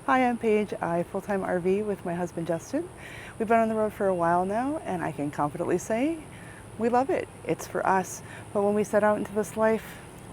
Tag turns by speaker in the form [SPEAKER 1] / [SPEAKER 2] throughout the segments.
[SPEAKER 1] Hi, I'm Paige. I full-time RV with my husband Justin. We've been on the road for a while now, and I can confidently say we love it. It's for us. But when we set out into this life,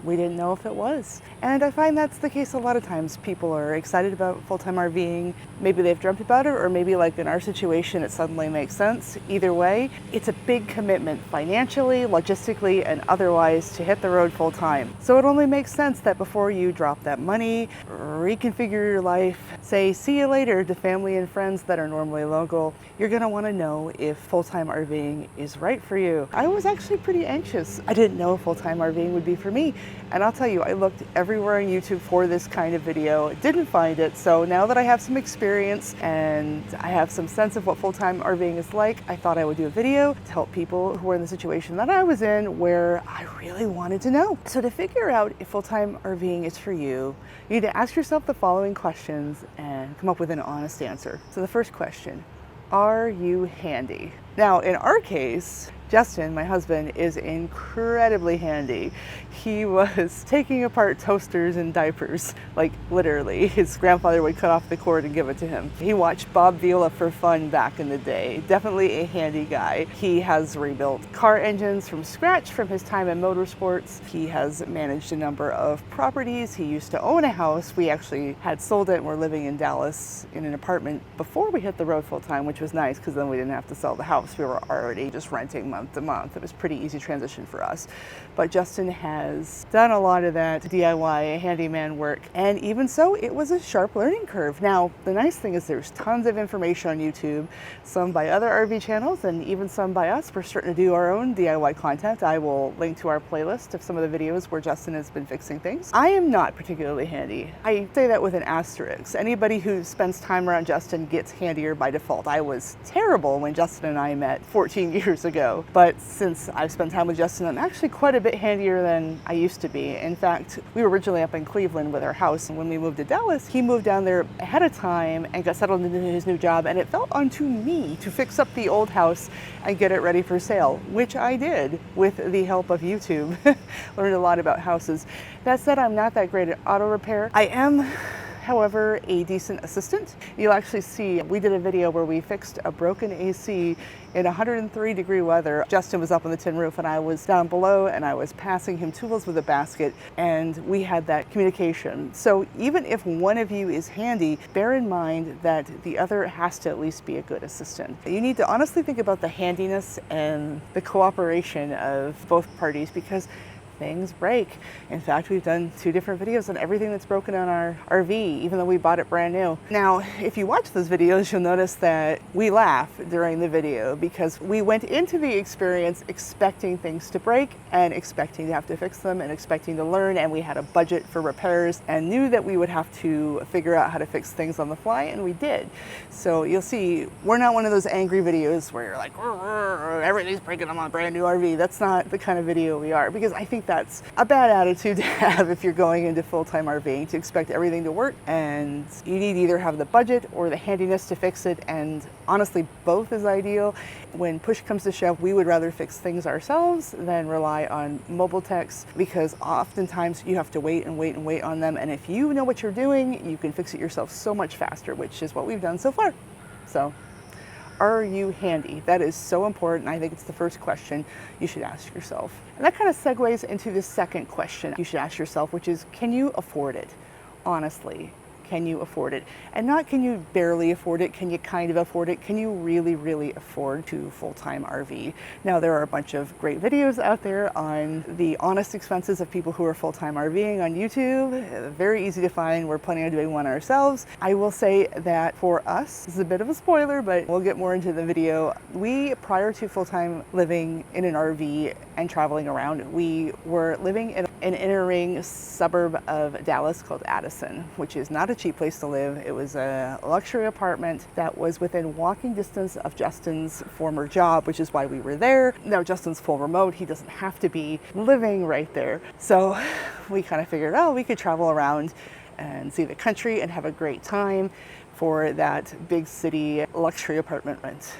[SPEAKER 1] we didn't know if it was. And I find that's the case a lot of times. People are excited about full-time RVing. Maybe they've dreamt about it, or maybe like in our situation, it suddenly makes sense. Either way, it's a big commitment financially, logistically, and otherwise to hit the road full-time. So it only makes sense that before you drop that money, reconfigure your life, say see you later to family and friends that are normally local, you're gonna wanna know if full-time RVing is right for you. I was actually pretty anxious. I didn't know full-time RVing would be for me. And I'll tell you, I looked everywhere on YouTube for this kind of video, didn't find it. So now that I have some experience and I have some sense of what full-time RVing is like, I thought I would do a video to help people who are in the situation that I was in where I really wanted to know. So to figure out if full-time RVing is for you, you need to ask yourself the following questions and come up with an honest answer. So the first question, are you handy? Now, in our case, Justin, my husband, is incredibly handy. He was taking apart toasters and diapers, like literally. His grandfather would cut off the cord and give it to him. He watched Bob Vila for fun back in the day. Definitely a handy guy. He has rebuilt car engines from scratch from his time in motorsports. He has managed a number of properties. He used to own a house. We actually had sold it and we're living in Dallas in an apartment before we hit the road full time, which was nice because then we didn't have to sell the house. We were already just renting month to month. It was pretty easy transition for us. But Justin has done a lot of that DIY handyman work. And even so, it was a sharp learning curve. Now, the nice thing is there's tons of information on YouTube, some by other RV channels and even some by us. We're starting to do our own DIY content. I will link to our playlist of some of the videos where Justin has been fixing things. I am not particularly handy. I say that with an asterisk. Anybody who spends time around Justin gets handier by default. I was terrible when Justin and I met 14 years ago. But since I've spent time with Justin, I'm actually quite a bit handier than I used to be. In fact, we were originally up in Cleveland with our house, and when we moved to Dallas, he moved down there ahead of time and got settled into his new job, and it fell onto me to fix up the old house and get it ready for sale, which I did with the help of YouTube. Learned a lot about houses. That said, I'm not that great at auto repair. I am, however, a decent assistant. You'll actually see, we did a video where we fixed a broken AC in 103-degree weather. Justin was up on the tin roof and I was down below and I was passing him tools with a basket, and we had that communication. So even if one of you is handy, bear in mind that the other has to at least be a good assistant. You need to honestly think about the handiness and the cooperation of both parties because things break. In fact, we've done 2 different videos on everything that's broken on our RV, even though we bought it brand new. Now, if you watch those videos, you'll notice that we laugh during the video because we went into the experience expecting things to break and expecting to have to fix them and expecting to learn, and we had a budget for repairs and knew that we would have to figure out how to fix things on the fly, and we did. So you'll see, we're not one of those angry videos where you're like, everything's breaking on my brand new RV. That's not the kind of video we are, because I think that's a bad attitude to have if you're going into full-time RVing, to expect everything to work, and you need to either have the budget or the handiness to fix it, and honestly both is ideal. When push comes to shove, we would rather fix things ourselves than rely on mobile techs, because oftentimes you have to wait and wait and wait on them, and if you know what you're doing, you can fix it yourself so much faster, which is what we've done so far. So, are you handy? That is so important. I think it's the first question you should ask yourself. And that kind of segues into the second question you should ask yourself, which is, can you afford it? Honestly, can you afford it? And not can you barely afford it, can you kind of afford it, can you really, really afford to full-time RV? Now, there are a bunch of great videos out there on the honest expenses of people who are full-time RVing on YouTube. Very easy to find. We're planning on doing one ourselves. I will say that for us, this is a bit of a spoiler, but we'll get more into the video. We, prior to full-time living in an RV and traveling around, we were living in an inner ring suburb of Dallas called Addison, which is not a cheap place to live. It was a luxury apartment that was within walking distance of Justin's former job, which is why we were there. Now Justin's full remote, he doesn't have to be living right there. So we kind of figured, oh, we could travel around and see the country and have a great time for that big city luxury apartment rent.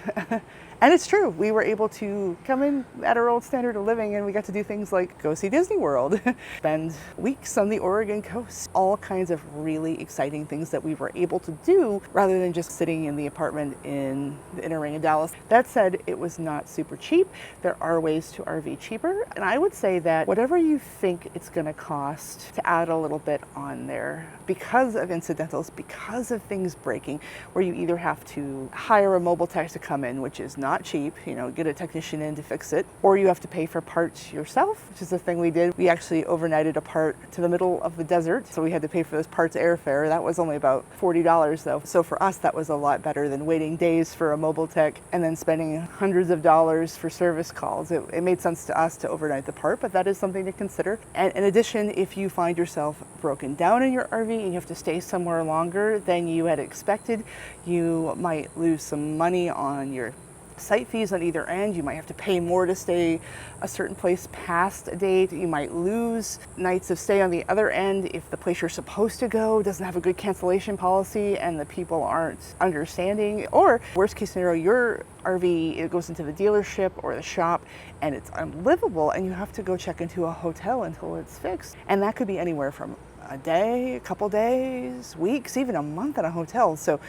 [SPEAKER 1] And it's true. We were able to come in at our old standard of living, and we got to do things like go see Disney World, spend weeks on the Oregon coast, all kinds of really exciting things that we were able to do rather than just sitting in the apartment in the inner ring of Dallas. That said, it was not super cheap. There are ways to RV cheaper. And I would say that whatever you think it's going to cost to add a little bit on there because of incidentals, because of things breaking, where you either have to hire a mobile tech to come in, which is not cheap, get a technician in to fix it, or you have to pay for parts yourself, which is the thing we did. We actually overnighted a part to the middle of the desert, so we had to pay for those parts airfare. That was only about $40 though. So for us, that was a lot better than waiting days for a mobile tech and then spending hundreds of dollars for service calls. It made sense to us to overnight the part, but that is something to consider. And in addition, if you find yourself broken down in your RV and you have to stay somewhere longer than you had expected, you might lose some money on your site fees on either end. You might have to pay more to stay a certain place past a date. You might lose nights of stay on the other end if the place you're supposed to go doesn't have a good cancellation policy and the people aren't understanding. Or worst case scenario, your RV, it goes into the dealership or the shop and it's unlivable and you have to go check into a hotel until it's fixed. And that could be anywhere from a day, a couple days, weeks, even a month in a hotel. So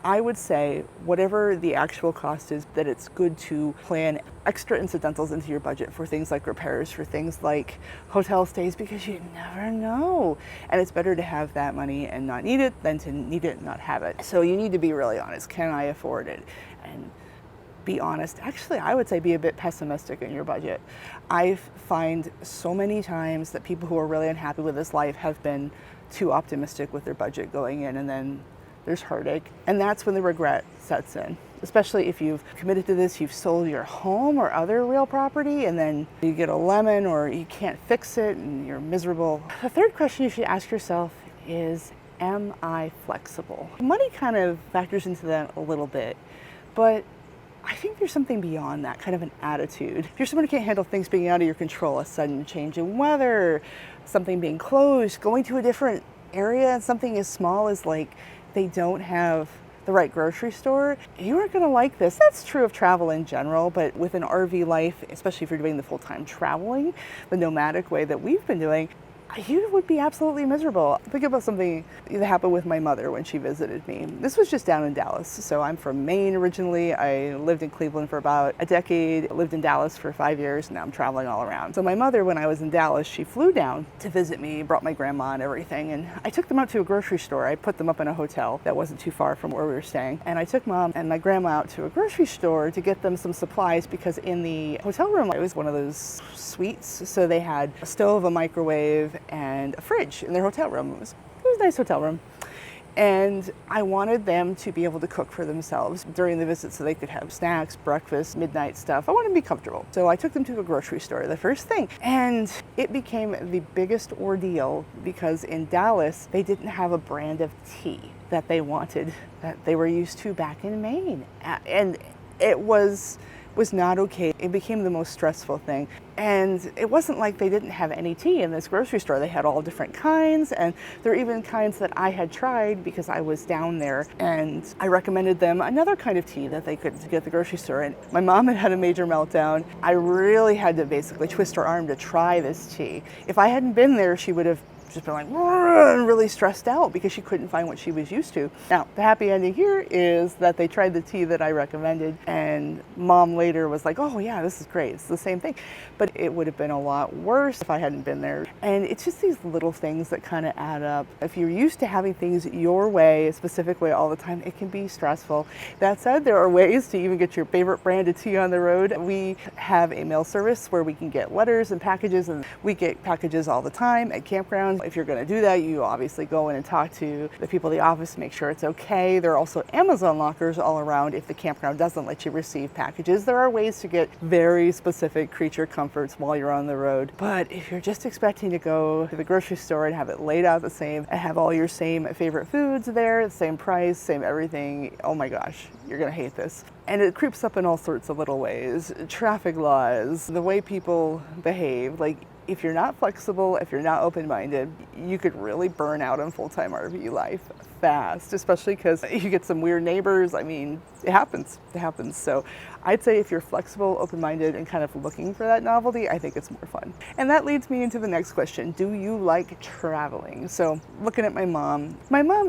[SPEAKER 1] I would say whatever the actual cost is, that it's good to plan extra incidentals into your budget for things like repairs, for things like hotel stays, because you never know. And it's better to have that money and not need it than to need it and not have it. So you need to be really honest. Can I afford it? And be honest. Actually, I would say be a bit pessimistic in your budget. I find so many times that people who are really unhappy with this life have been too optimistic with their budget going in, and then there's heartache. And that's when the regret sets in, especially if you've committed to this, you've sold your home or other real property, and then you get a lemon or you can't fix it and you're miserable. The third question you should ask yourself is, am I flexible? Money kind of factors into that a little bit, but I think there's something beyond that, kind of an attitude. If you're someone who can't handle things being out of your control, a sudden change in weather, something being closed, going to a different area, and something as small as like they don't have the right grocery store, you aren't going to like this. That's true of travel in general, but with an RV life, especially if you're doing the full-time traveling, the nomadic way that we've been doing, you would be absolutely miserable. Think about something that happened with my mother when she visited me. This was just down in Dallas. So I'm from Maine originally. I lived in Cleveland for about a decade, lived in Dallas for 5 years, and now I'm traveling all around. So my mother, when I was in Dallas, she flew down to visit me, brought my grandma and everything, and I took them out to a grocery store. I put them up in a hotel that wasn't too far from where we were staying. And I took Mom and my grandma out to a grocery store to get them some supplies, because in the hotel room, it was one of those suites. So they had a stove, a microwave, and a fridge in their hotel room. It was a nice hotel room. And I wanted them to be able to cook for themselves during the visit so they could have snacks, breakfast, midnight stuff. I wanted them to be comfortable. So I took them to a grocery store, the first thing. And it became the biggest ordeal because in Dallas, they didn't have a brand of tea that they wanted, that they were used to back in Maine. And it was not okay. It became the most stressful thing. And it wasn't like they didn't have any tea in this grocery store. They had all different kinds, and there were even kinds that I had tried because I was down there, and I recommended them another kind of tea that they could get at the grocery store. And my mom had a major meltdown. I really had to basically twist her arm to try this tea. If I hadn't been there, she would have just been like really stressed out because she couldn't find what she was used to. Now, the happy ending here is that they tried the tea that I recommended, and Mom later was like, oh yeah, this is great. It's the same thing. But it would have been a lot worse if I hadn't been there. And it's just these little things that kind of add up. If you're used to having things your way, a specific way all the time, it can be stressful. That said, there are ways to even get your favorite brand of tea on the road. We have a mail service where we can get letters and packages, and we get packages all the time at campgrounds. If you're going to do that, you obviously go in and talk to the people at the office to make sure it's okay. There are also Amazon lockers all around if the campground doesn't let you receive packages. There are ways to get very specific creature comforts while you're on the road. But if you're just expecting to go to the grocery store and have it laid out the same, and have all your same favorite foods there, the same price, same everything, oh my gosh, you're going to hate this. And it creeps up in all sorts of little ways. Traffic laws, the way people behave, like if you're not flexible, if you're not open-minded, you could really burn out in full-time RV life fast, especially because you get some weird neighbors. I mean, it happens. It happens. So I'd say if you're flexible, open-minded, and kind of looking for that novelty, I think it's more fun. And that leads me into the next question. Do you like traveling? So looking at my mom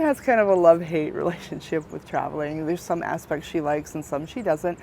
[SPEAKER 1] has kind of a love-hate relationship with traveling. There's some aspects she likes and some she doesn't.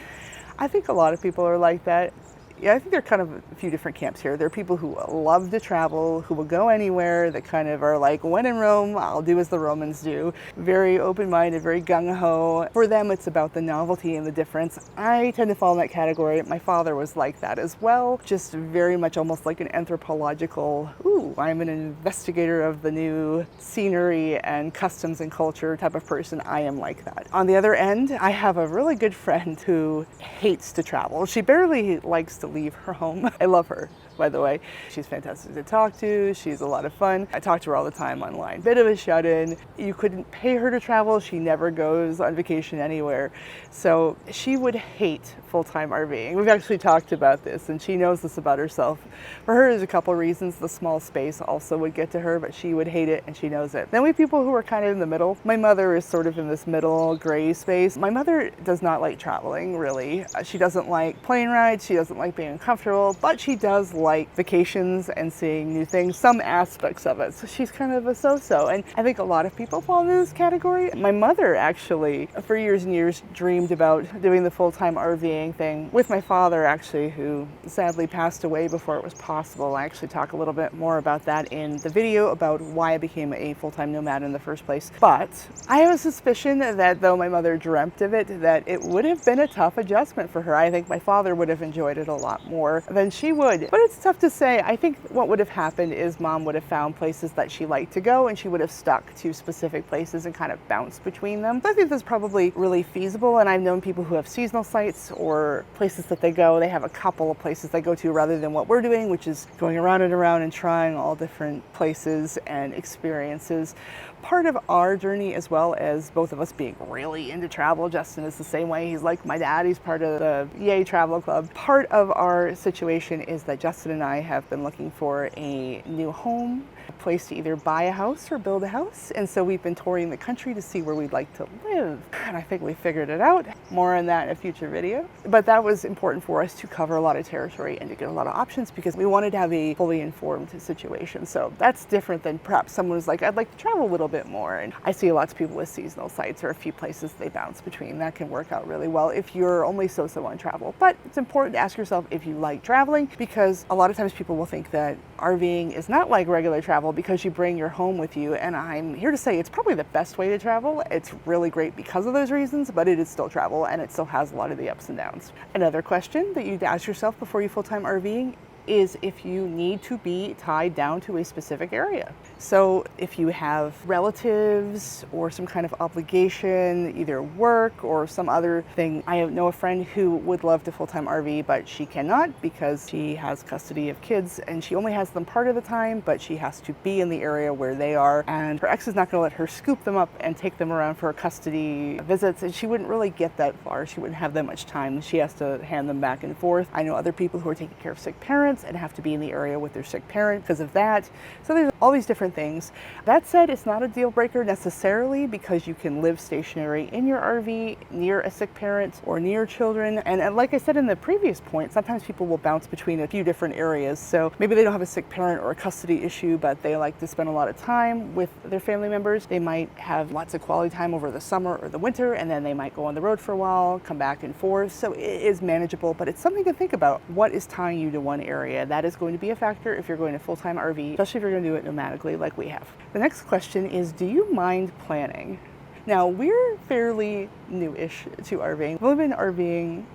[SPEAKER 1] I think a lot of people are like that. Yeah, I think there are kind of a few different camps here. There are people who love to travel, who will go anywhere, that kind of are like, when in Rome, I'll do as the Romans do. Very open-minded, very gung-ho. For them, it's about the novelty and the difference. I tend to fall in that category. My father was like that as well. Just very much almost like an anthropological, I'm an investigator of the new scenery and customs and culture type of person. I am like that. On the other end, I have a really good friend who hates to travel. She barely likes to leave her home. I love her, by the way. She's fantastic to talk to. She's a lot of fun. I talk to her all the time online. Bit of a shut-in. You couldn't pay her to travel. She never goes on vacation anywhere. So she would hate full-time RVing. We've actually talked about this, and she knows this about herself. For her, there's a couple reasons. The small space also would get to her, but she would hate it, and she knows it. Then we have people who are kind of in the middle. My mother is sort of in this middle gray space. My mother does not like traveling, really. She doesn't like plane rides. She doesn't like being uncomfortable, but she does like vacations and seeing new things, some aspects of it. So she's kind of a so-so. And I think a lot of people fall into this category. My mother actually, for years and years, dreamed about doing the full-time RVing thing with my father, actually, who sadly passed away before it was possible. I actually talk a little bit more about that in the video about why I became a full-time nomad in the first place. But I have a suspicion that though my mother dreamt of it, that it would have been a tough adjustment for her. I think my father would have enjoyed it a lot more than she would. But it's tough to say. I think what would have happened is mom would have found places that she liked to go, and she would have stuck to specific places and kind of bounced between them. So I think that's probably really feasible, and I've known people who have seasonal sites or places that they go. They have a couple of places they go to rather than what we're doing, which is going around and trying all different places and experiences. Part of our journey, as well as both of us being really into travel, Justin is the same way. He's like my dad. He's part of the Yay Travel Club. Part of our situation is that Justin and I have been looking for a new home, a place to either buy a house or build a house. And so we've been touring the country to see where we'd like to live. And I think we figured it out. More on that in a future video. But that was important for us to cover a lot of territory and to get a lot of options because we wanted to have a fully informed situation. So that's different than perhaps someone who's like, I'd like to travel a little bit more. And I see lots of people with seasonal sites or a few places they bounce between. That can work out really well if you're only so-so on travel. But it's important to ask yourself if you like traveling, because a lot of times people will think that RVing is not like regular travel because you bring your home with you. And I'm here to say it's probably the best way to travel. It's really great because of those reasons, but it is still travel and it still has a lot of the ups and downs. Another question that you'd ask yourself before you full-time RVing is if you need to be tied down to a specific area. So if you have relatives or some kind of obligation, either work or some other thing. I know a friend who would love to full-time RV, but she cannot because she has custody of kids and she only has them part of the time, but she has to be in the area where they are. And her ex is not gonna let her scoop them up and take them around for custody visits. And she wouldn't really get that far. She wouldn't have that much time. She has to hand them back and forth. I know other people who are taking care of sick parents and have to be in the area with their sick parent because of that. So there's all these different things. That said, it's not a deal breaker necessarily because you can live stationary in your RV near a sick parent or near children. And like I said in the previous point, sometimes people will bounce between a few different areas. So maybe they don't have a sick parent or a custody issue, but they like to spend a lot of time with their family members. They might have lots of quality time over the summer or the winter, and then they might go on the road for a while, come back and forth. So it is manageable, but it's something to think about. What is tying you to one area? That is going to be a factor if you're going to full-time RV, especially if you're going to do it nomadically like we have. The next question is, do you mind planning? Now, we're fairly new-ish to RVing. We've only been RVing,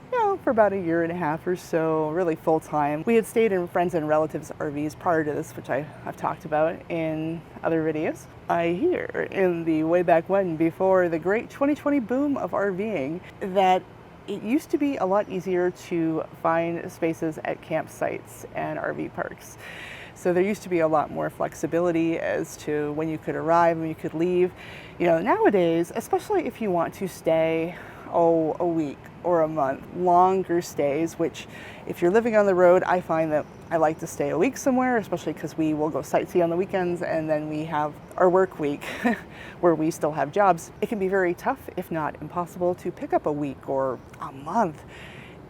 [SPEAKER 1] for about a year and a half or so, really full-time. We had stayed in friends and relatives' RVs prior to this, which I've talked about in other videos. I hear in the way back when, before the great 2020 boom of RVing, that it used to be a lot easier to find spaces at campsites and RV parks. So there used to be a lot more flexibility as to when you could arrive, when you could leave. Nowadays, especially if you want to stay a week or a month. Longer stays, which if you're living on the road, I find that I like to stay a week somewhere, especially because we will go sightsee on the weekends, and then we have our work week where we still have jobs. It can be very tough, if not impossible, to pick up a week or a month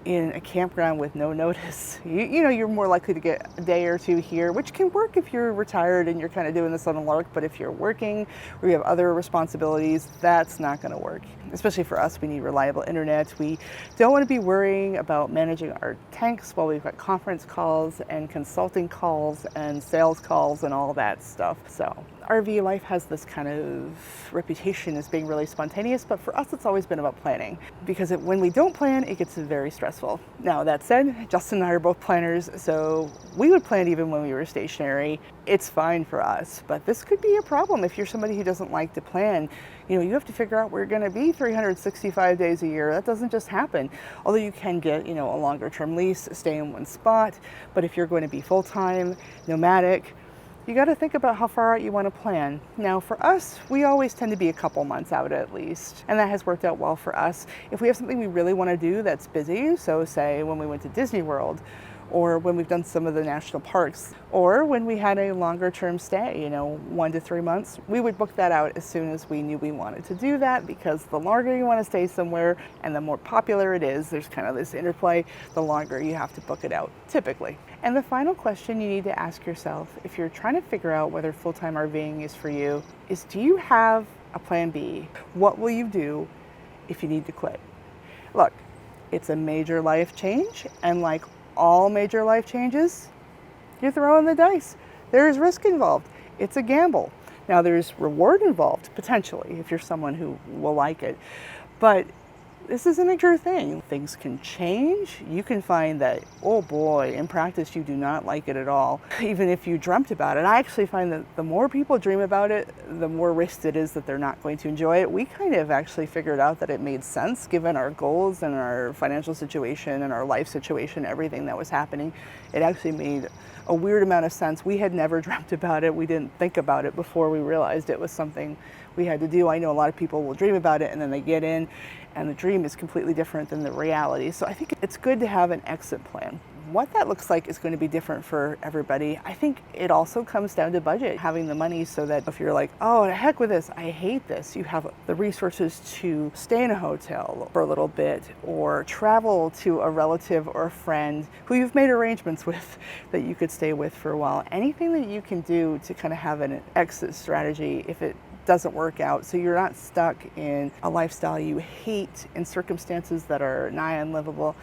[SPEAKER 1] in a campground with no notice. You know, you're more likely to get a day or two here, which can work if you're retired and you're kind of doing this on a lark, but if you're working or you have other responsibilities, that's not going to work. Especially for us, we need reliable internet. We don't want to be worrying about managing our tanks while we've got conference calls and consulting calls and sales calls and all that stuff. So RV life has this kind of reputation as being really spontaneous, but for us it's always been about planning, because when we don't plan, it gets very stressful. Now that said, Justin and I are both planners, so we would plan even when we were stationary. It's fine for us, but this could be a problem if you're somebody who doesn't like to plan. You know, you have to figure out where you're going to be 365 days a year. That doesn't just happen. Although you can get, you know, a longer term lease, stay in one spot, but if you're going to be full-time, nomadic, you got to think about how far out you want to plan. Now for us, we always tend to be a couple months out at least, and that has worked out well for us. If we have something we really want to do that's busy, so say when we went to Disney World, or when we've done some of the national parks, or when we had a longer term stay, you know, 1 to 3 months, we would book that out as soon as we knew we wanted to do that, because the longer you want to stay somewhere and the more popular it is, there's kind of this interplay, the longer you have to book it out, typically. And the final question you need to ask yourself if you're trying to figure out whether full-time RVing is for you is, do you have a plan B? What will you do if you need to quit? Look, it's a major life change, and like all major life changes, you're throwing the dice. There's risk involved. It's a gamble. Now there's reward involved, potentially, if you're someone who will like it. But this isn't a sure thing. Things can change. You can find that, oh boy, in practice you do not like it at all, even if you dreamt about it. I actually find that the more people dream about it, the more risk it is that they're not going to enjoy it. We kind of actually figured out that it made sense given our goals and our financial situation and our life situation, everything that was happening. It actually made a weird amount of sense. We had never dreamt about it. We didn't think about it before we realized it was something we had to do. I know a lot of people will dream about it and then they get in and the dream is completely different than the reality. So I think it's good to have an exit plan. What that looks like is going to be different for everybody. I think it also comes down to budget, having the money so that if you're like, oh, the heck with this, I hate this, you have the resources to stay in a hotel for a little bit or travel to a relative or a friend who you've made arrangements with that you could stay with for a while. Anything that you can do to kind of have an exit strategy if it doesn't work out, so you're not stuck in a lifestyle you hate in circumstances that are nigh unlivable.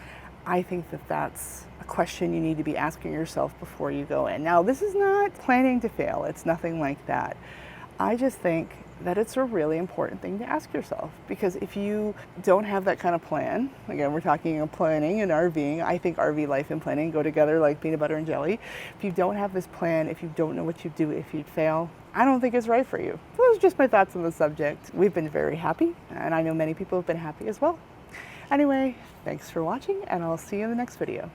[SPEAKER 1] I think that that's a question you need to be asking yourself before you go in. Now, this is not planning to fail. It's nothing like that. I just think that it's a really important thing to ask yourself, because if you don't have that kind of plan, again, we're talking about planning and RVing. I think RV life and planning go together like peanut butter and jelly. If you don't have this plan, if you don't know what you do if you fail, I don't think it's right for you. Those are just my thoughts on the subject. We've been very happy, and I know many people have been happy as well. Anyway, thanks for watching, and I'll see you in the next video.